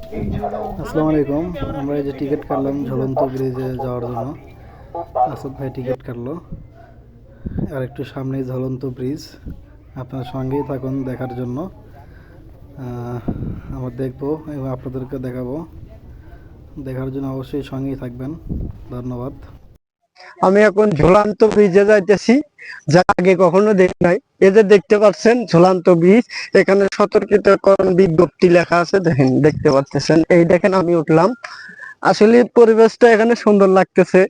আসসালামু আলাইকুম। আমরা এই যে টিকিট কাটলাম ঝুলন্ত ব্রিজে যাওয়ার জন্য। আসাদ ভাই টিকিট কাটলো। আর একটু সামনেই ঝুলন্ত ব্রিজ। আপনার সঙ্গেই থাকুন দেখার জন্য। আমরা দেখবো এবং আপনাদেরকে দেখাবো। দেখার জন্য অবশ্যই সঙ্গেই থাকবেন। ধন্যবাদ। আমি এখন ঝুলন্ত ব্রিজে যাইতেছি, যা আগে কখনো দেখি নাই। এই যে দেখতে পাচ্ছেন ঝুলন্ত ব্রিজ, এখানে সতর্কতাকরণ বিজ্ঞপ্তি লেখা আছে, দেখেন, দেখতে পাচ্ছেন। এই দেখেন আমি উঠলাম। আসলে পরিবেশটা এখানে সুন্দর লাগতেছে,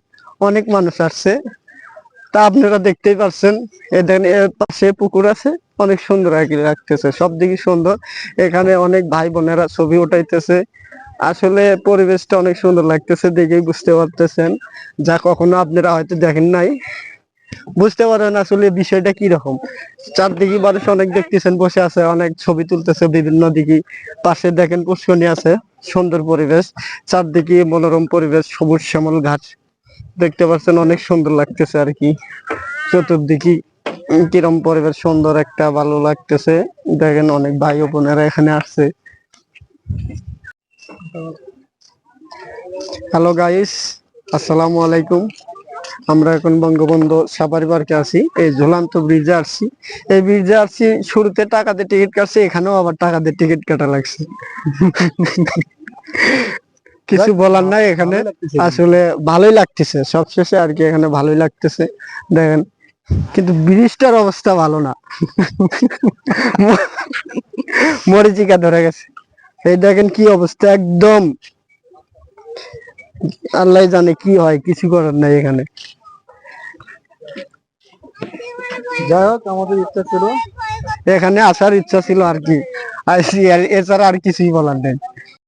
অনেক মানুষ আসছে, তা আপনারা দেখতেই পাচ্ছেন। এই দেখেন এর পাশে পুকুর আছে, অনেক সুন্দর আর কি লাগতেছে, সব দিকে সুন্দর। এখানে অনেক ভাই বোনেরা ছবি উঠাইতেছে। আসলে পরিবেশটা অনেক সুন্দর লাগতেছে, দেখেই বুঝতে পারতেছেন, যা কখনো আপনারা হয়তো দেখেন নাই। বুঝতে পারেন আসলে বিষয়টা কি রকম। চারদিকে মানুষ অনেক দেখতেছেন, বসে আছে, অনেক ছবি তুলতেছে বিভিন্ন দিকে। পাশে দেখেন পুষ্করণী আছে, সুন্দর পরিবেশ, চারদিকে মনোরম পরিবেশ, সবুজ শ্যামল ঘাট দেখতে পাচ্ছেন, অনেক সুন্দর লাগতেছে আর কি। চতুর্দিকে কিরম পরিবেশ, সুন্দর একটা ভালো লাগতেছে। দেখেন অনেক ভাই ও বোনেরা এখানে আসছে। হ্যালো গাইস, আসসালামু আলাইকুম। আমরা এখন বঙ্গবন্ধু সাফারি পার্কে আছি, এই ঝুলন্ত ব্রিজে আসছি। এই ব্রিজে আসছি, শুরুতে টাকা দিয়ে টিকিট কাটছি, এখানেও আবার টাকা দিয়ে টিকিট কাটা লাগছে। কিছু বলার নাই এখানে। আসলে ভালোই লাগতেছে, সবশেষে আর কি এখানে ভালোই লাগতেছে। দেখেন, কিন্তু ব্রিজটার অবস্থা ভালো না। মরিচিকা ধরে গেছে। এই দেখেন কি অবস্থা, একদম আল্লাহ জানে কি হয়, কিছু করার নাই এখানে। যাই হোক, আমাদের ইচ্ছা ছিল, এখানে আসার ইচ্ছা ছিল আর কি, আইসি, এছাড়া আর কিছুই বলার নেই।